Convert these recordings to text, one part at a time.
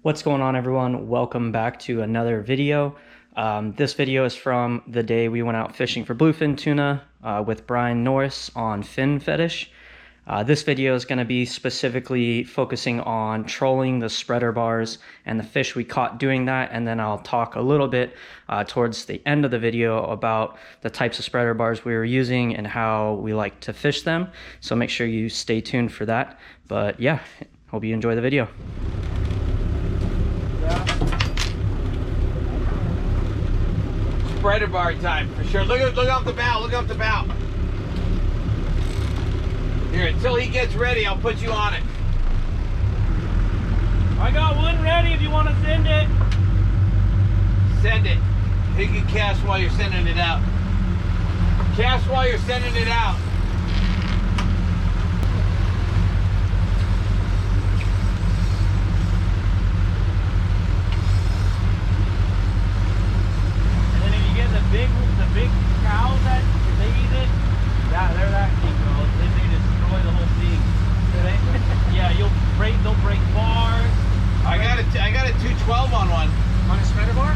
What's going on, everyone? Welcome back to another video. This video is from the day we went out fishing for bluefin tuna with Brian Norris on Fin Fetish. This video is going to be specifically focusing on trolling the spreader bars and the fish we caught doing that, and then I'll talk a little bit towards the end of the video about the types of spreader bars we were using and how we like to fish them. So make sure you stay tuned for that. But yeah, hope you enjoy the video. Spreader bar time for sure. Look off the bow. Look off the bow. Here, until he gets ready, I'll put you on it. I got one ready if you want to send it. Send it. You can cast while you're sending it out. Cast while you're sending it out. The big cows that if they eat it, yeah, they're that big, bro. They destroy the whole thing. Yeah, they'll break bars. I got a 212 on one. On a spreader bar?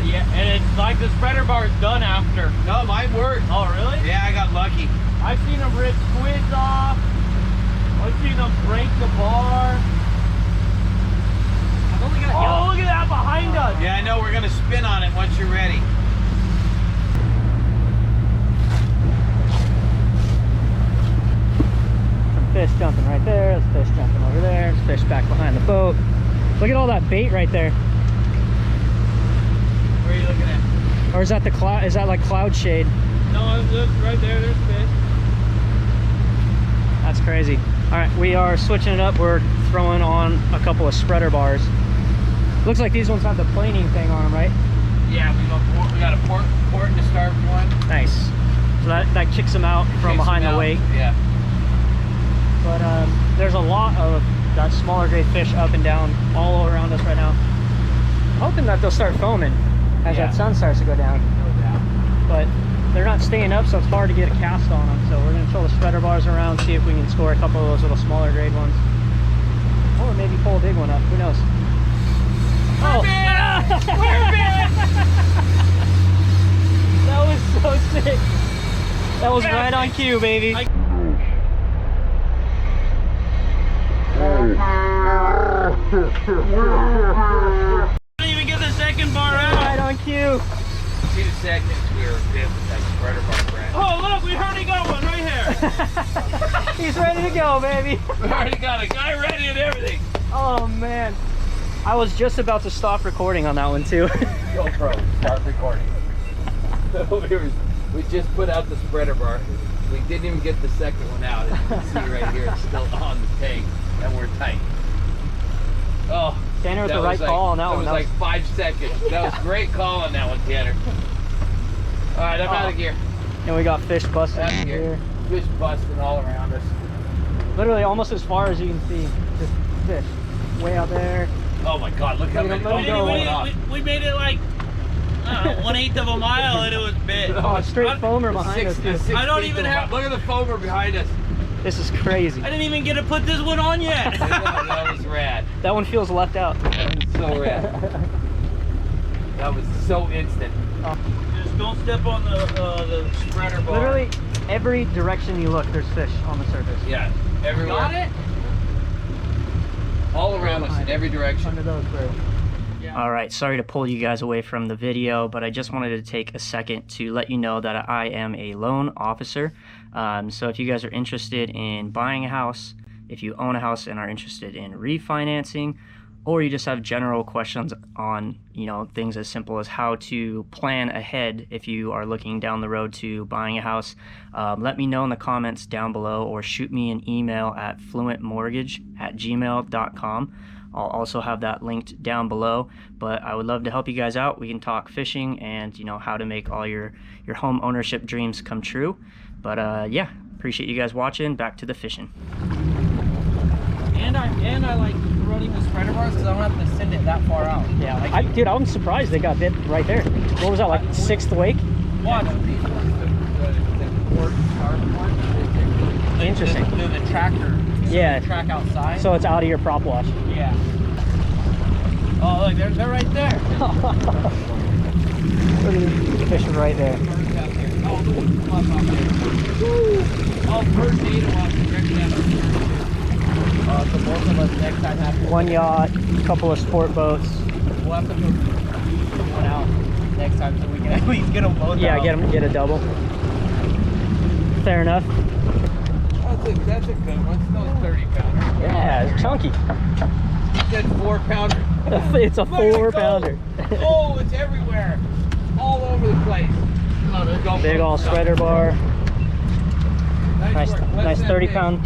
Yeah, and it's like the spreader bar is done after. No, mine worked. Oh, really? Yeah, I got lucky. I've seen them rip squids off. I've seen them break the bar. Oh, look at that behind us. Yeah, I know. We're gonna spin on it once you're ready. Fish jumping right there, there's fish jumping over there, there's fish back behind the boat. Look at all that bait right there. Where are you looking at? Or is that the cloud? Is that like cloud shade? No, it's right there, there's fish. That's crazy. All right, we are switching it up. We're throwing on a couple of spreader bars. Looks like these ones have the planing thing on them, right? Yeah, we got a port and a starboard one. Nice. So that kicks them out from behind the weight. Yeah. But there's a lot of that smaller grade fish up and down all around us right now. I'm hoping that they'll start foaming as that sun starts to go down. No doubt. But they're not staying up, so it's hard to get a cast on them. So we're going to throw the spreader bars around, see if we can score a couple of those little smaller grade ones. Or maybe pull a big one up. Who knows? We're big! That was so sick. That was right on cue, baby. I didn't even get the second bar out. Right on cue. See the seconds we were good with that spreader bar, Brad. Oh, look, we already got one right here. He's ready to go, baby. We already got a guy ready and everything. Oh, man. I was just about to stop recording on that one, too. GoPro, start recording. We just put out the spreader bar. We didn't even get the second one out. As you can see right here, it's still on the tank, and we're tight. Oh, Tanner with the right call on that one. That was like 5 seconds. That was great call on that one, Tanner. All right, I'm out of gear. And we got fish busting Out of gear. Fish busting all around us. Literally almost as far as you can see. Just fish. Way out there. Oh my God, look how many going on. We made it like, I don't know, 1/8 of a mile and it was big. Oh, straight foamer behind us, too. I don't even have... Look at the foamer behind us. This is crazy. I didn't even get to put this one on yet. That was rad. That one feels left out. That was so rad. That was so instant. Just don't step on the spreader bar. Literally every direction you look, there's fish on the surface. Yeah, everywhere. Got it? All around us in every direction. Under those birds. Yeah. All right, sorry to pull you guys away from the video, but I just wanted to take a second to let you know that I am a loan officer. So if you guys are interested in buying a house, if you own a house and are interested in refinancing, or you just have general questions on, things as simple as how to plan ahead if you are looking down the road to buying a house, let me know in the comments down below or shoot me an email at fluentmortgage@gmail.com. I'll also have that linked down below, but I would love to help you guys out. We can talk fishing and, how to make all your home ownership dreams come true. But yeah, appreciate you guys watching. Back to the fishing. And I like running the spreader bars because I don't have to send it that far out. Yeah, dude, I'm surprised they got bit right there. What was that, like 6th wake? Watch. Interesting. The tractor. Yeah. Track outside. So it's out of your prop wash. Yeah. Oh, look, they're right there. Look at these fish right there. Oh, look, up there. Oh, first aid will so both of us next time have to. One yacht, a couple of sport boats. We'll have to move one out next time so we can at least get them both Yeah, out. get a double. Fair enough. That's a good one. It's no 30-pounder. Yeah, it's chunky. He said 4-pounder. It's a Look at it go. 4-pounder. Oh, it's everywhere. All over the place. Oh, there's GoPro Big all stuff. spreader bar. Nice, work. Less nice than 30-pound.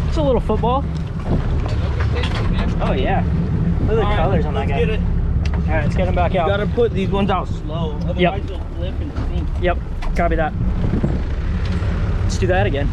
It's a little football. Oh yeah. Look at the colors on that guy. Get it. All right, let's get him back You out. gotta put these ones out slow, otherwise Yep. they'll flip and sink. Yep, copy that. Let's do that again.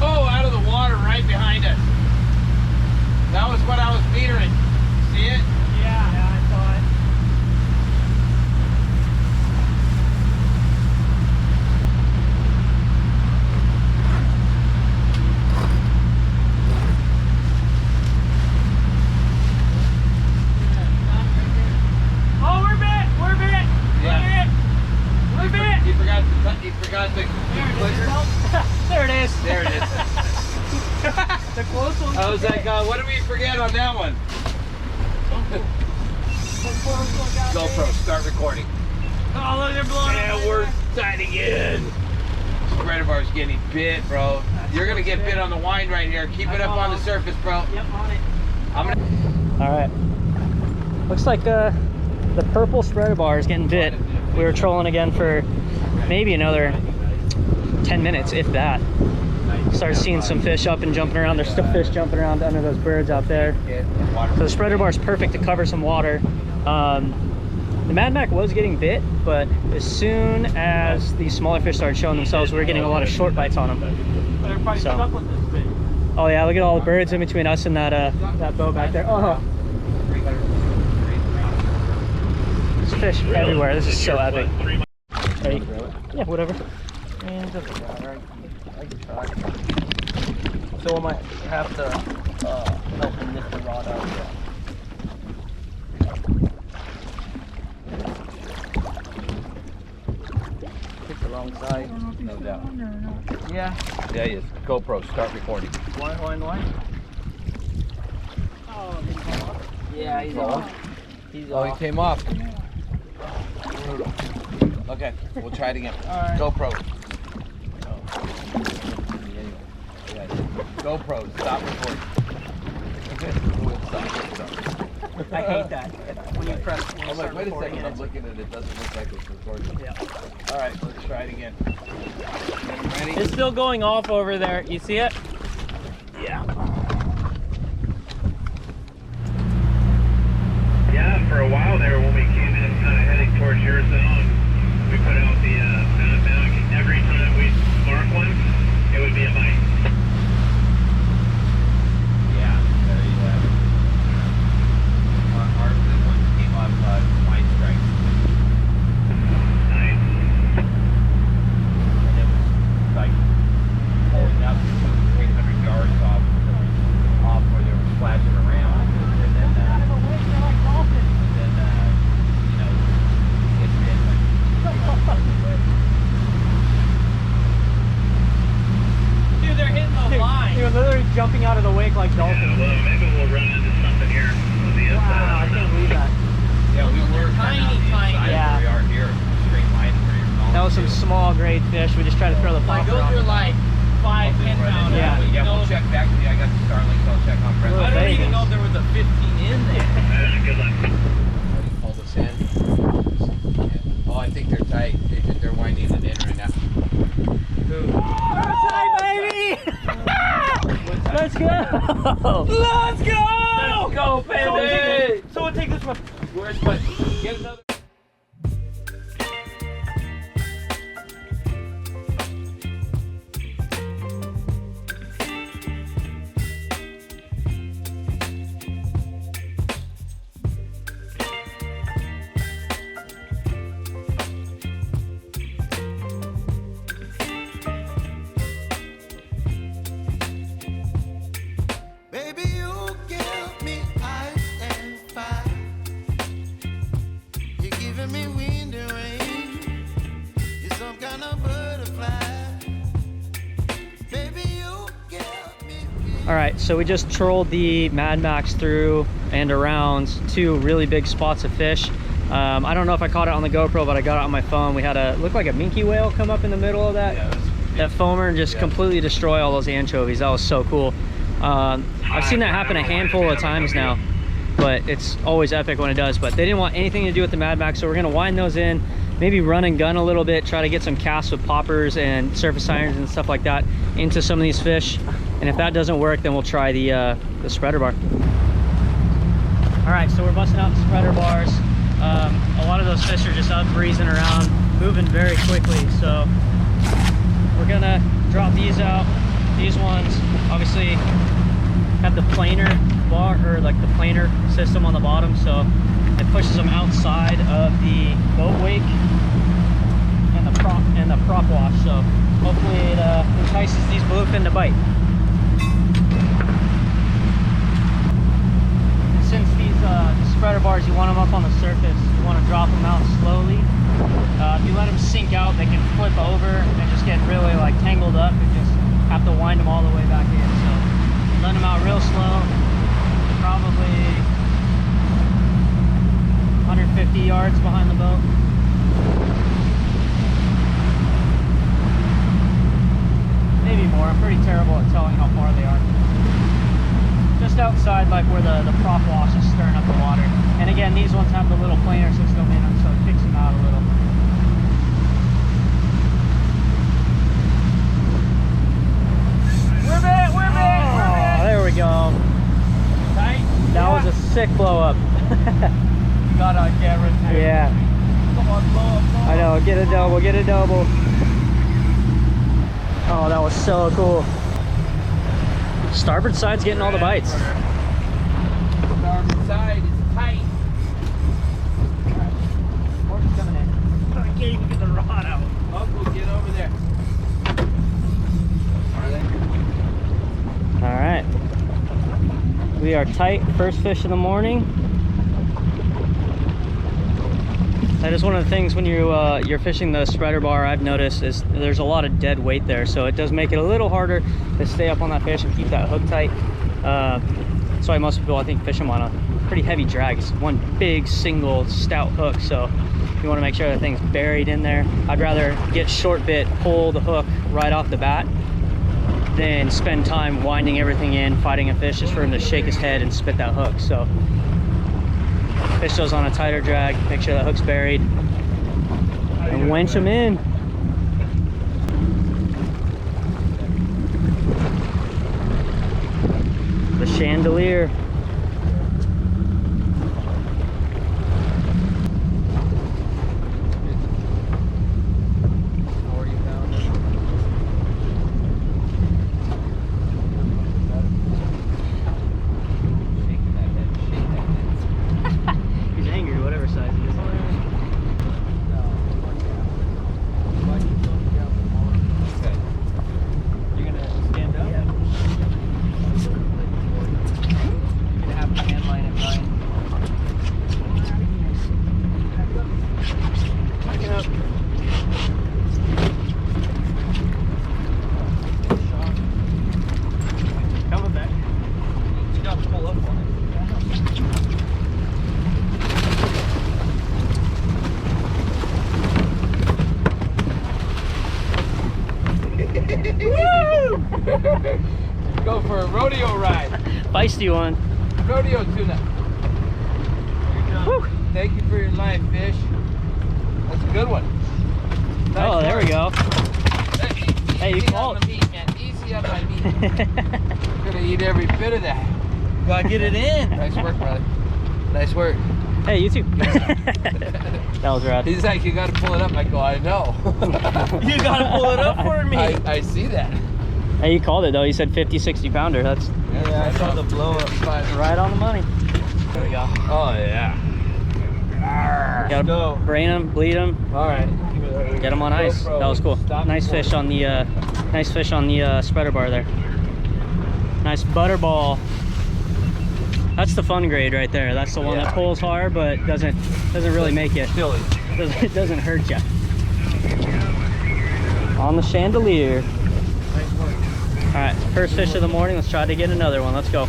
Oh, out of the water right behind us. That was what I was metering. See it? Yeah, I saw it. Oh, we're bit! We're bit! Yeah. We're bit! He forgot the clicker. There it is. There it is. The close one. I was like, what did we forget on that one? GoPro, start recording. Oh, look, they're blowing Yeah, up. we're tight again. Spreader bar's getting bit, bro. You're gonna get bit on the wind right here. Keep it up on the surface, bro. Yep, on it. I'm gonna. All right. Looks like the purple spreader bar is getting bit. We were trolling again for maybe another 10 minutes, if that. Started seeing some fish up and jumping around. There's still fish jumping around under those birds out there. So the spreader bar is perfect to cover some water. The Madmac was getting bit, but as soon as the smaller fish started showing themselves, we were getting a lot of short bites on them. They're probably So. stuck with this fish. Oh yeah, look at all the birds in between us and that boat back there. Oh, there's fish everywhere. This is so epic. Hey, yeah, whatever. I can try. So I might have to help him lift the rod out. Hit the wrong side. No doubt. Yeah. Yeah, yes. GoPro, start recording. Why? Oh, he's off. Yeah, he's off. He's Oh, he off. came off. Okay, we'll try it again. Alright. GoPro. GoPro, stop recording. I hate that. When you press. I'm like, wait a second, I'm looking at it, it doesn't look like it's recording. Yeah. Alright, let's try it again. Ready? It's still going off over there. You see it? Yeah. Yeah, for a while there when we came in kind of heading towards your zone, we put out the Madmac. Every time we mark one, it would be a bite. Yeah, there you have it. Our this one came off White Strike. Nice. And it was like pulling up 200-300 yards off where they were splashing around. And then, you know, it bit like Dude, they're hitting the line. You're literally jumping out of the wake like Yeah, dolphins. well, maybe we'll run into something here on the inside. Wow, I can't believe that. yeah, we were Tiny, kind of on the tiny. inside Yeah. where we are here, straight line where you're calling. That was some small grade fish. We just tried to throw the Like popper those on are them. like 5, 10 pounder. Yeah. Yeah, we'll check back to you. I got the Starlink, so I'll check on Brent. Little I don't babies. even know if there was a 15 in there. Good luck. Hold us in. Oh, I think they're tight. They're winding it in right now. Hi, baby! Let's go! Let's go! Let's go, baby! Someone take this one. Where's my... Get another... All right, so we just trolled the Madmacs through and around 2 really big spots of fish. I don't know if I caught it on the GoPro, but I got it on my phone. We had looked like a minke whale come up in the middle of that, that foamer and just completely destroy all those anchovies. That was so cool. I've seen that happen a handful of times now, but it's always epic when it does. But they didn't want anything to do with the Madmacs, so we're gonna wind those in, maybe run and gun a little bit, try to get some casts with poppers and surface irons and stuff like that into some of these fish. And if that doesn't work, then we'll try the spreader bar. All right, so we're busting out the spreader bars. A lot of those fish are just up breezing around, moving very quickly. So we're gonna drop these out. These ones obviously have the planer bar, or like the planer system on the bottom, so it pushes them outside of the boat wake and the prop wash. So hopefully it entices these bluefin to bite. And since these spreader bars, you want them up on the surface, you want to drop them out slowly. If you let them sink out, they can flip over and just get really like tangled up and just have to wind them all the way back in. So let them out real slow, probably 150 yards behind the boat. Maybe more. I'm pretty terrible at telling how far they are. Just outside, like where the prop wash is stirring up the water. And again, these ones have the little planer system in them, so it kicks them out a little. There we go. Tight? That was a sick blow up. You got on camera too. Yeah. Come on, blow up, blow up. I know, get a double, get a double. Oh, that was so cool. Starboard side's getting all the bites. Starboard side is tight. Morgan's coming in. I can't even get the rod out. Uncle, get over there. All right. We are tight, first fish of the morning. That is one of the things when you're fishing the spreader bar, I've noticed, is there's a lot of dead weight there, so it does make it a little harder to stay up on that fish and keep that hook tight. That's why most people, I think, fish them on a pretty heavy drag. It's one big single stout hook, so you want to make sure that thing's buried in there. I'd rather get short bit, pull the hook right off the bat, than spend time winding everything in, fighting a fish just for him to shake his head and spit that hook. So fish those on a tighter drag, make sure that hook's buried, and winch them in. The chandelier. Go for a rodeo ride. Feisty one. Rodeo tuna. Woo. Thank you for your life, fish. That's a good one. Nice Oh, there we work. go. Hey, you Easy called. on the meat, man. Easy on my meat. Gonna eat every bit of that. Gotta get it in. Nice work, brother. Nice work. Hey, you too. That was rad. He's like, you gotta pull it up. I go, I know. You gotta pull it up for me. I see that. Hey, you called it though. You said 50, 60 pounder. That's Yeah, I saw the blow up. right on the money. There we go. Oh, yeah. Gotta go. brain them, bleed them, All right. get them on ice. That was cool. Nice fish on the spreader bar there. Nice butterball. That's the fun grade right there. That's the one that pulls hard but doesn't really make you. It doesn't hurt you. On the chandelier. Nice work. All right, first fish of the morning. Let's try to get another one. Let's go.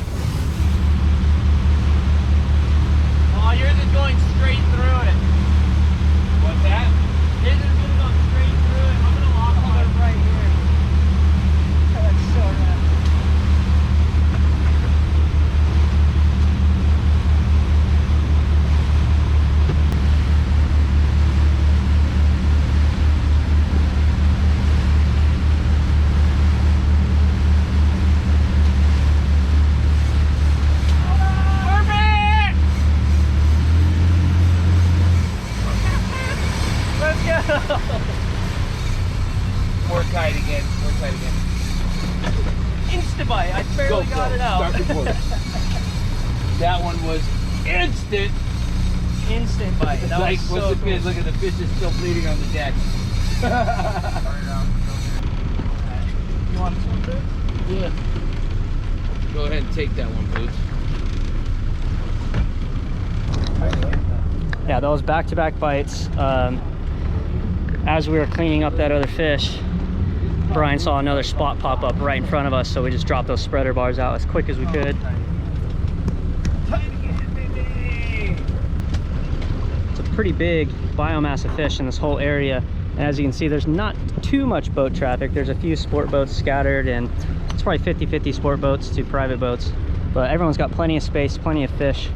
Oh, yours is going straight through it. What's that? Yours is gonna go straight through it. I'm gonna lock on it right here. That's so rad. More kite again. More kite again. Insta-bite. I barely got it out. Start recording. That one was instant. Instant bite. That Like, was what's so the fish? cool. Look at the fish is still bleeding on the deck. You want this one, too? Yeah. Go ahead and take that one, Boots. Yeah, those back-to-back bites. As we were cleaning up that other fish, Brian saw another spot pop up right in front of us, so we just dropped those spreader bars out as quick as we could. It's a pretty big biomass of fish in this whole area, and as you can see, there's not too much boat traffic. There's a few sport boats scattered, and it's probably 50-50 sport boats to private boats, but everyone's got plenty of space, plenty of fish.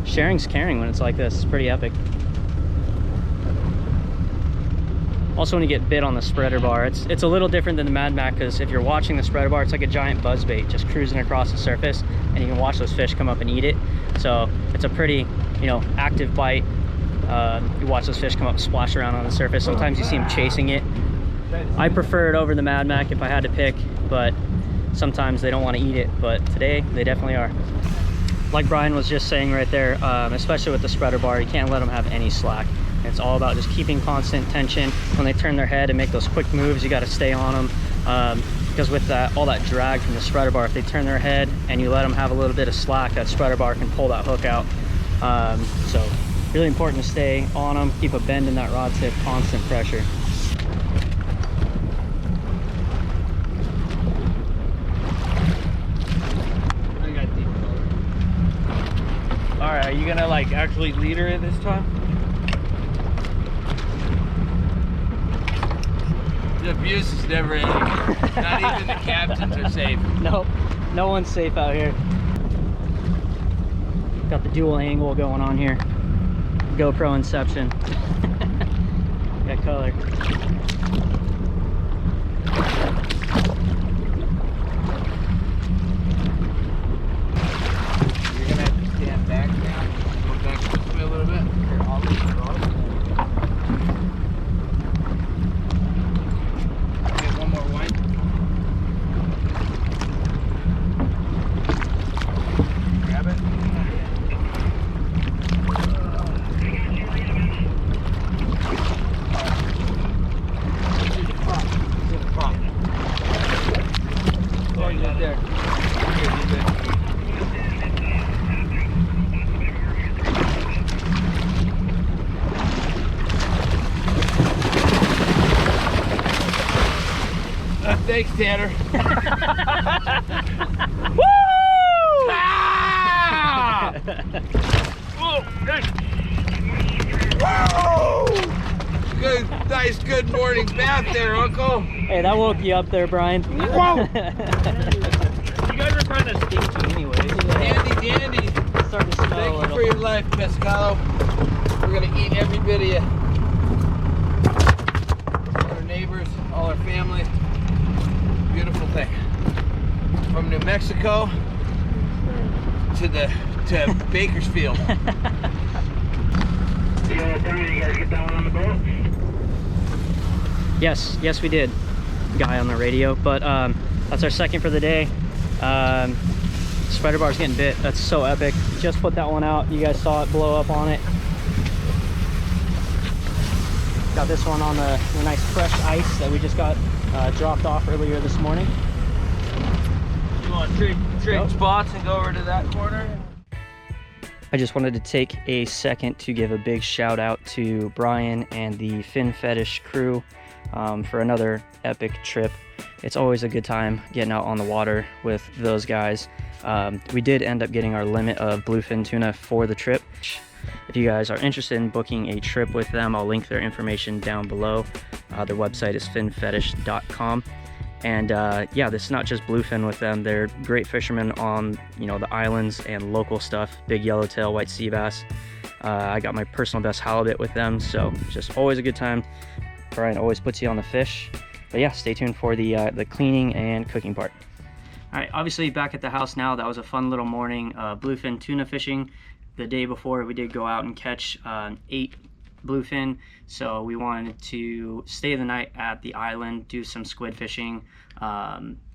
Sharing's caring when it's like this. It's pretty epic. Also, when you get bit on the spreader bar, it's a little different than the Madmac, because if you're watching the spreader bar, it's like a giant buzzbait just cruising across the surface, and you can watch those fish come up and eat it. So it's a pretty, you know, active bite. You watch those fish come up, splash around on the surface. Sometimes you see them chasing it. I prefer it over the Madmac if I had to pick, but sometimes they don't want to eat it. But today, they definitely are. Like Brian was just saying right there, especially with the spreader bar, you can't let them have any slack. It's all about just keeping constant tension. When they turn their head and make those quick moves, you got to stay on them, because with all that drag from the spreader bar, if they turn their head and you let them have a little bit of slack, that spreader bar can pull that hook out. So really important to stay on them, keep a bend in that rod tip, constant pressure. All right, are you gonna like actually lead her this time? The abuse is never ending. Not even the captains are safe. Nope, no one's safe out here. Got the dual angle going on here. GoPro inception. Got color. You're gonna have to stand back now. Go back this way a little bit. Here, I'll leave the rod. Okay, one more wind. Grab it. Oh, you're there. Here, you're good. Thanks, Tanner. Woo! Ah! Oh, good. Whoa! Good, nice, good morning bath there, Uncle. Hey, that woke you up there, Brian. Whoa! You guys are kind of stinky anyways. Dandy, dandy. It's starting to smell Thank a you little. for your life, Pescado. We're gonna eat every bit of you. All our neighbors, all our family. Beautiful thing. From New Mexico to Bakersfield. You guys get that one on the boat? Yes, we did. Guy on the radio, but that's our second for the day. Spreader bar's getting bit. That's so epic. Just put that one out. You guys saw it blow up on it. Got this one on the nice fresh ice that we just got dropped off earlier this morning. You want to trade spots and go over to that corner? I just wanted to take a second to give a big shout out to Brian and the Fin Fetish crew. for another epic trip. It's always a good time getting out on the water with those guys. We did end up getting our limit of bluefin tuna for the trip. If you guys are interested in booking a trip with them, I'll link their information down below. Their website is finfetish.com. And yeah, this is not just bluefin with them. They're great fishermen on, you know, the islands and local stuff, big yellowtail, white sea bass. I got my personal best halibut with them, so just always a good time. Brian always puts you on the fish. But yeah, stay tuned for the cleaning and cooking part. All right, obviously back at the house now. That was a fun little morning bluefin tuna fishing. The day before, we did go out and catch 8 bluefin, so we wanted to stay the night at the island, do some squid fishing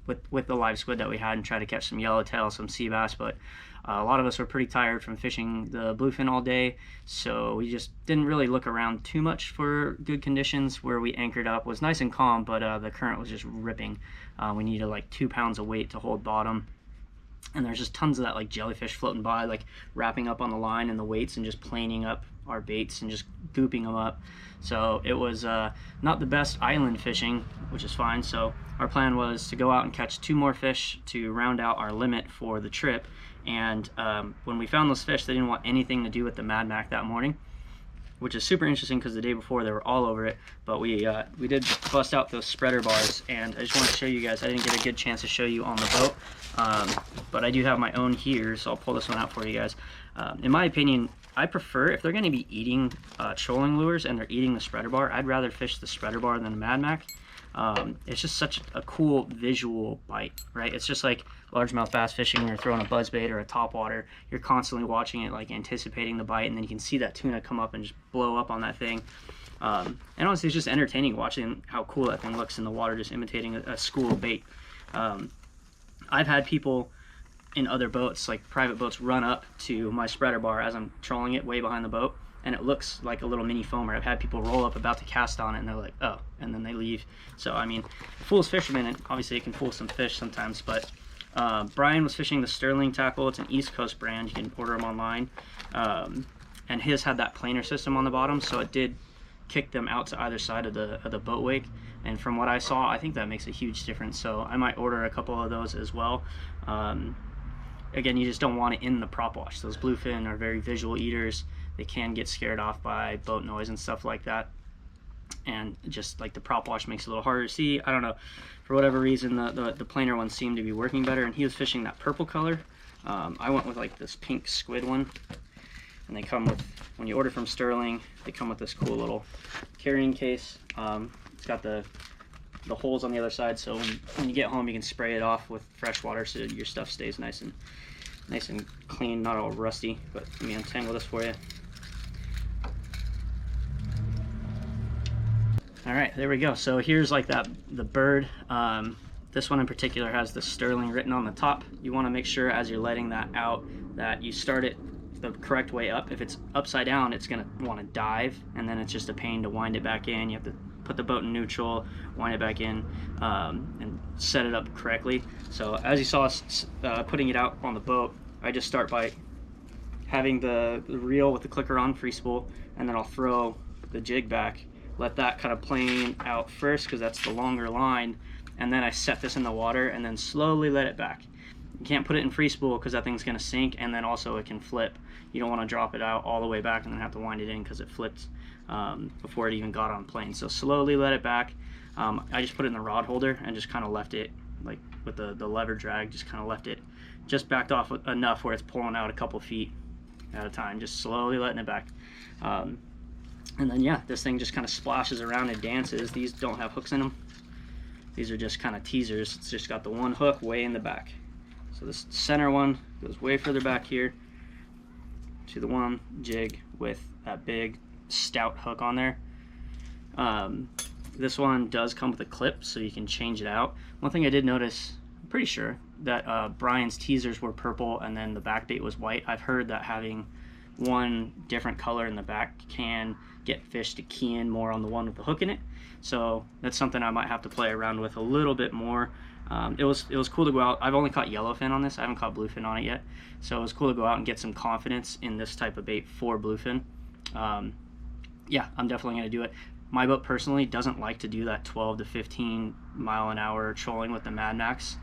with the live squid that we had, and try to catch some yellowtail, some sea bass. But a lot of us were pretty tired from fishing the bluefin all day, so we just didn't really look around too much for good conditions. Where we anchored up was nice and calm, but the current was just ripping. We needed like 2 pounds of weight to hold bottom. And there's just tons of that like jellyfish floating by, like wrapping up on the line and the weights and just planing up our baits and just gooping them up. So it was not the best island fishing, which is fine. So our plan was to go out and catch 2 more fish to round out our limit for the trip. And when we found those fish, they didn't want anything to do with the Madmac that morning, which is super interesting because the day before they were all over it. But we did bust out those spreader bars, and I just want to show you guys. I didn't get a good chance to show you on the boat, but I do have my own here, so I'll pull this one out for you guys. In my opinion, I prefer, if they're going to be eating trolling lures and they're eating the spreader bar, I'd rather fish the spreader bar than the Madmac. It's just such a cool visual bite, right? It's just like largemouth bass fishing when you're throwing a buzzbait or a topwater. You're constantly watching it, like anticipating the bite, and then you can see that tuna come up and just blow up on that thing. And honestly, it's just entertaining watching how cool that thing looks in the water, just imitating a school of bait. I've had people in other boats, like private boats, run up to my spreader bar as I'm trolling it way behind the boat, and it looks like a little mini foamer. I've had people roll up about to cast on it, and they're like, oh, and then they leave. So, I mean, it fools fishermen, and obviously it can fool some fish sometimes. But Brian was fishing the Sterling tackle. It's an East Coast brand. You can order them online. And his had that planer system on the bottom, so it did kick them out to either side of the boat wake. And from what I saw, I think that makes a huge difference. So I might order a couple of those as well. Again, you just don't want it in the prop wash. Those bluefin are very visual eaters. They can get scared off by boat noise and stuff like that. And just like the prop wash makes it a little harder to see. I don't know, for whatever reason, the planer ones seem to be working better. And he was fishing that purple color. I went with like this pink squid one. And they come with, when you order from Sterling, they come with this cool little carrying case. It's got the holes on the other side, so when you get home, you can spray it off with fresh water so your stuff stays nice and clean, not all rusty. But let me untangle this for you. All right, there we go. So here's like the bird. This one in particular has the Sterling written on the top. You want to make sure as you're letting that out that you start it the correct way up. If it's upside down, it's going to want to dive, and then it's just a pain to wind it back in. You have to put the boat in neutral, wind it back in, and set it up correctly. So as you saw us putting it out on the boat, I just start by having the reel with the clicker on, free spool, and then I'll throw the jig back, let that kind of plane out first because that's the longer line, and then I set this in the water and then slowly let it back. You can't put it in free spool because that thing's going to sink, and then also it can flip. You don't want to drop it out all the way back and then have to wind it in because it flipped before it even got on plane. So slowly let it back. I just put it in the rod holder and just kind of left it, like with the lever drag, just kind of left it just backed off enough where it's pulling out a couple feet at a time, just slowly letting it back. And then yeah, this thing just kind of splashes around and dances. These don't have hooks in them. These are just kind of teasers. It's just got the one hook way in the back. So this center one goes way further back here to the one jig with that big stout hook on there. This one does come with a clip, so you can change it out. One thing I did notice, I'm pretty sure, that Brian's teasers were purple and then the back bait was white. I've heard that having one different color in the back can get fish to key in more on the one with the hook in it. So that's something I might have to play around with a little bit more. It was cool to go out. I've only caught yellowfin on this. I haven't caught bluefin on it yet. So it was cool to go out and get some confidence in this type of bait for bluefin. Yeah, I'm definitely going to do it. my boat personally doesn't like to do that 12 to 15 mile an hour trolling with the Madmacs.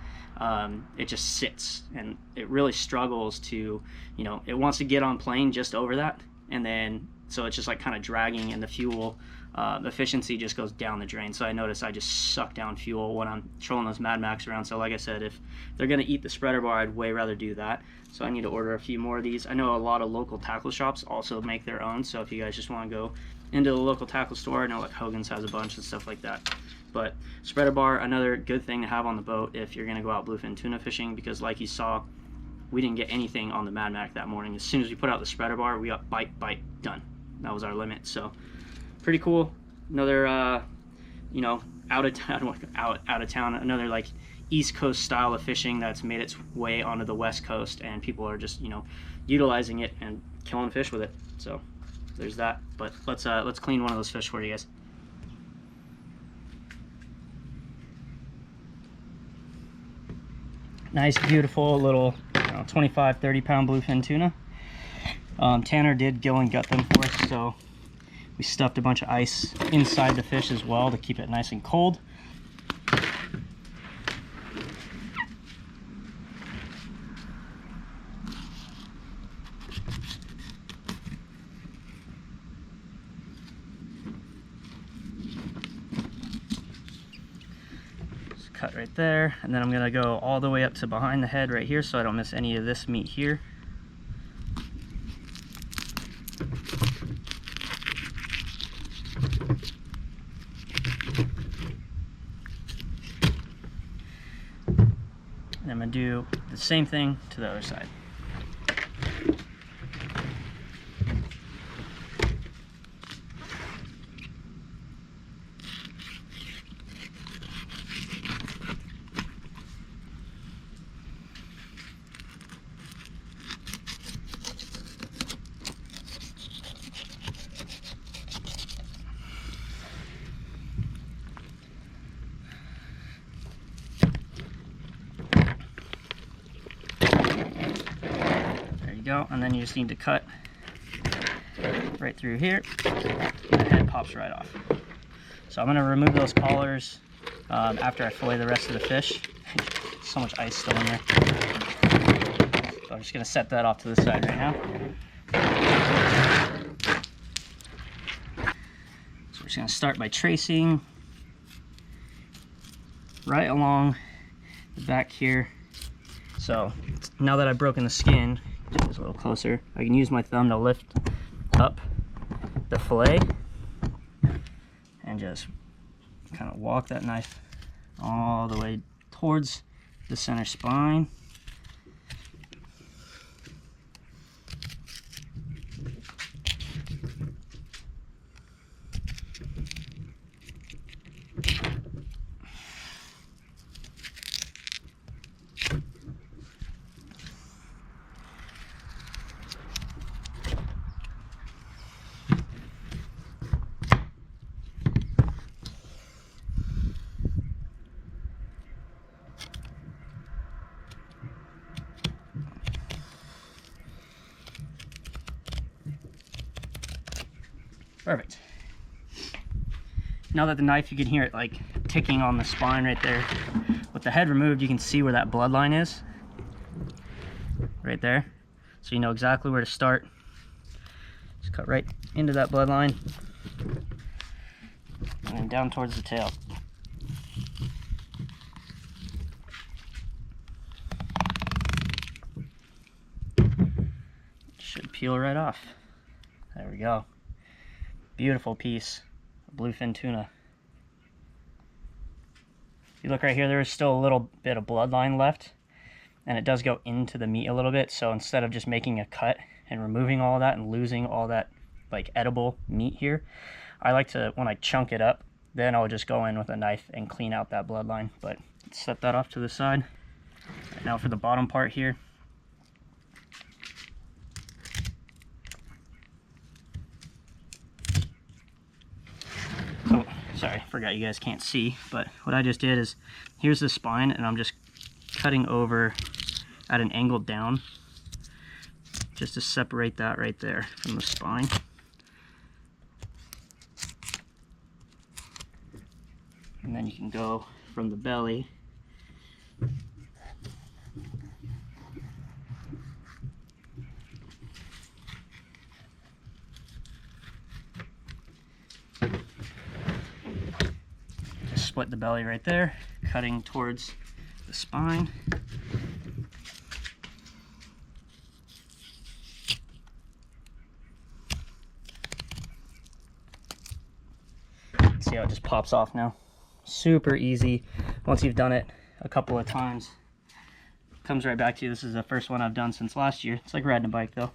It just sits and it really struggles to, you know, it wants to get on plane just over that, and then so it's just like kind of dragging, and the fuel efficiency just goes down the drain. So I notice I just suck down fuel when I'm trolling those Madmacs around. So like I said, if they're gonna eat the spreader bar, I'd way rather do that. So I need to order a few more of these. I know a lot of local tackle shops also make their own, so if you guys just want to go into the local tackle store, I know like Hogan's has a bunch and stuff like that. But spreader bar, another good thing to have on the boat if you're going to go out bluefin tuna fishing, because like you saw, we didn't get anything on the Madmac that morning. As soon as we put out the spreader bar, we got bite, done. That was our limit. So pretty cool. Another, you know, out of town, another like East Coast style of fishing that's made its way onto the West Coast, and people are just, you know, utilizing it and killing fish with it. So there's that. But let's clean one of those fish for you guys. Nice, beautiful little 25, 30 pound bluefin tuna. Tanner did gill and gut them for us, so we stuffed a bunch of ice inside the fish as well to keep it nice and cold. Cut right there, and then I'm gonna go all the way up to behind the head right here so I don't miss any of this meat here. And I'm gonna do the same thing to the other side. Go, and then you just need to cut right through here, and the head pops right off. So I'm going to remove those collars after I fillet the rest of the fish. So much ice still in there. So I'm just going to set that off to the side right now. So we're just going to start by tracing right along the back here. So now that I've broken the skin, just a little closer, I can use my thumb to lift up the fillet and just kind of walk that knife all the way towards the center spine. Perfect. Now that the knife, you can hear it like ticking on the spine right there. With the head removed, you can see where that bloodline is. Right there. So you know exactly where to start. Just cut right into that bloodline. And then down towards the tail. Should peel right off. There we go. Beautiful piece of bluefin tuna. If you look right here, there is still a little bit of bloodline left, and it does go into the meat a little bit. So instead of just making a cut and removing all that and losing all that like edible meat here, I like to, when I chunk it up, then I'll just go in with a knife and clean out that bloodline. But let's set that off to the side. Right, now for the bottom part here. Oh, sorry, forgot you guys can't see, but what I just did is, here's the spine, and I'm just cutting over at an angle down, just to separate that right there from the spine. And then you can go from the belly. Just split the belly right there, cutting towards the spine. See how it just pops off now? Super easy once you've done it a couple of times. Comes right back to you. This is the first one I've done since last year. It's like riding a bike though.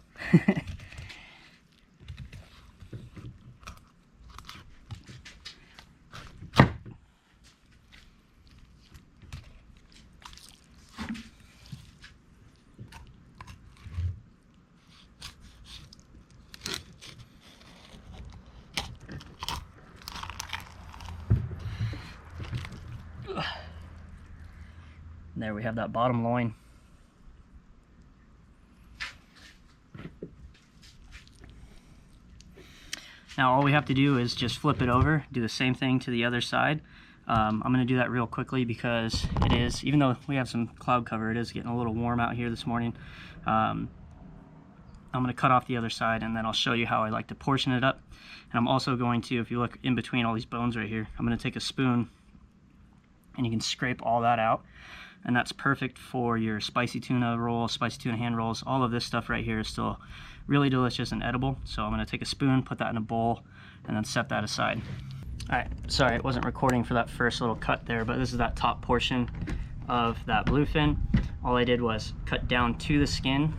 There we have that bottom loin. Now all we have to do is just flip it over, do the same thing to the other side. I'm going to do that real quickly because it is, even though we have some cloud cover, it is getting a little warm out here this morning. I'm going to cut off the other side and then I'll show you how I like to portion it up. And I'm also going to, if you look in between all these bones right here, I'm going to take a spoon and you can scrape all that out. And that's perfect for your spicy tuna roll, spicy tuna hand rolls. All of this stuff right here is still really delicious and edible. So I'm going to take a spoon, put that in a bowl, and then set that aside. All right, sorry it wasn't recording for that first little cut there, but this is that top portion of that bluefin. All I did was cut down to the skin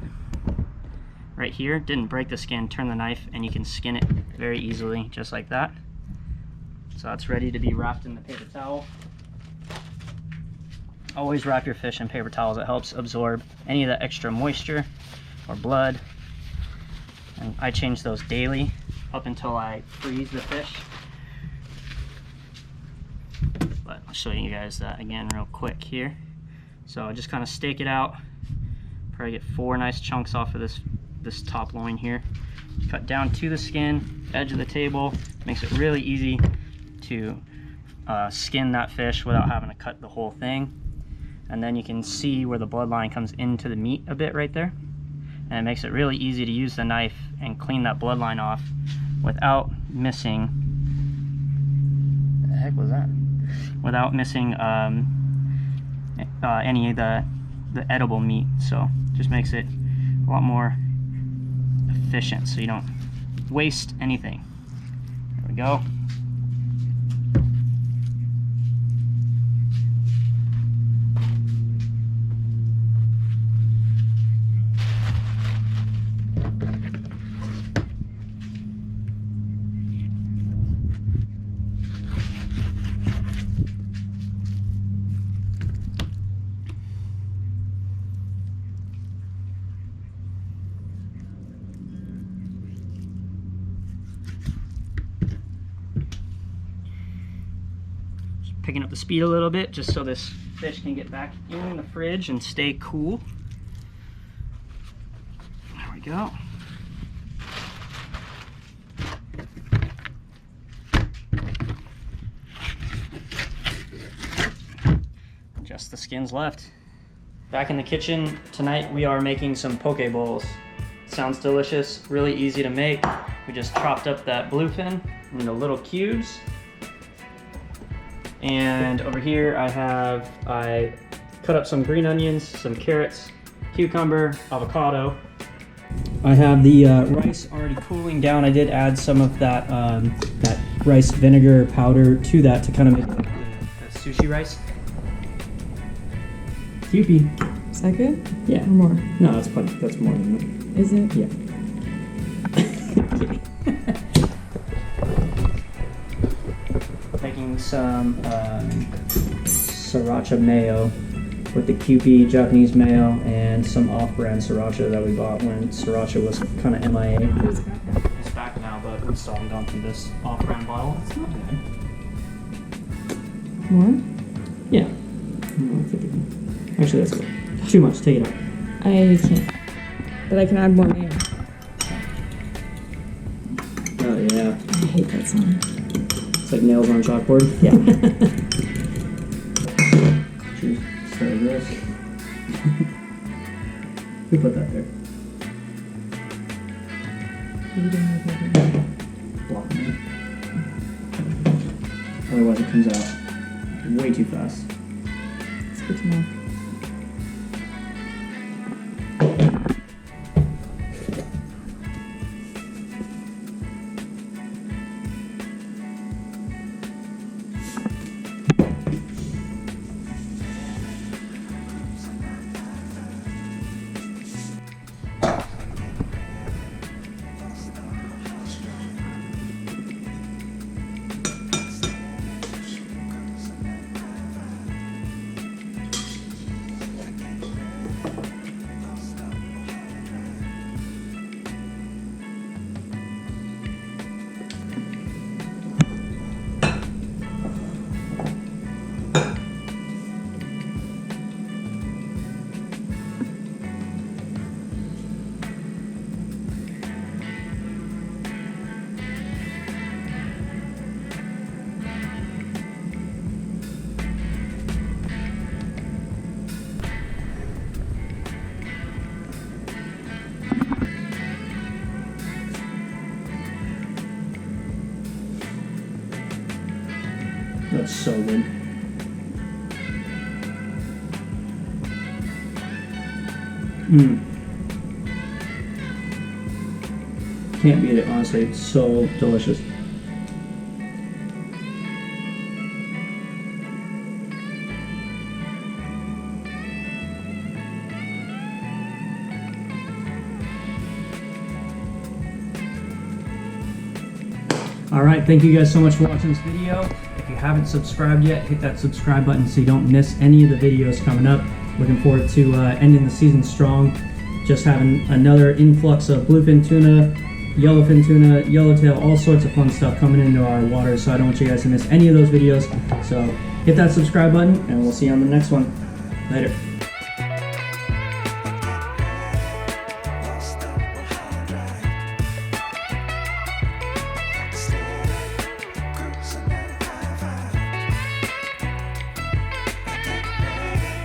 right here. Didn't break the skin, turn the knife, and you can skin it very easily, just like that. So that's ready to be wrapped in the paper towel. Always wrap your fish in paper towels. It helps absorb any of the extra moisture or blood. And I change those daily up until I freeze the fish. But I'll show you guys that again real quick here. So I just kind of stake it out. Probably get 4 nice chunks off of this top loin here. Cut down to the skin, edge of the table. Makes it really easy to skin that fish without having to cut the whole thing. And then you can see where the bloodline comes into the meat a bit right there. And it makes it really easy to use the knife and clean that bloodline off without missing, the heck was that? Without missing any of the edible meat. So just makes it a lot more efficient so you don't waste anything. There we go. Picking up the speed a little bit just so this fish can get back in the fridge and stay cool. There we go. Just the skins left. Back in the kitchen tonight we are making some poke bowls. Sounds delicious, really easy to make. We just chopped up that bluefin into little cubes. And over here I cut up some green onions, some carrots, cucumber, avocado. I have the rice already cooling down. I did add some of that that rice vinegar powder to that to kind of make the sushi rice. Kewpie. Is that good? Yeah. Or more? No, that's plenty. That's more than enough. Is it? Yeah. Making some sriracha mayo with the Kewpie Japanese mayo and some off-brand sriracha that we bought when sriracha was kind of MIA. Where's it at? It's back now, but we still haven't gone through this off-brand bottle. It's not bad. More? Yeah. Actually, that's good. Too much. Take it out. I can't. But I can add more mayo. Oh yeah. I hate that song. It's like nails on a chalkboard. Yeah. Cheers. Start with this. Who put that there? Block me. Otherwise it comes out way too fast. It's good to know. That's so good. Can't beat it, honestly. It's so delicious. Alright, thank you guys so much for watching this video. If you haven't subscribed yet, hit that subscribe button so you don't miss any of the videos coming up. Looking forward to ending the season strong. Just having another influx of bluefin tuna, yellowfin tuna, yellowtail, all sorts of fun stuff coming into our waters, so I don't want you guys to miss any of those videos. So hit that subscribe button and we'll see you on the next one. Later.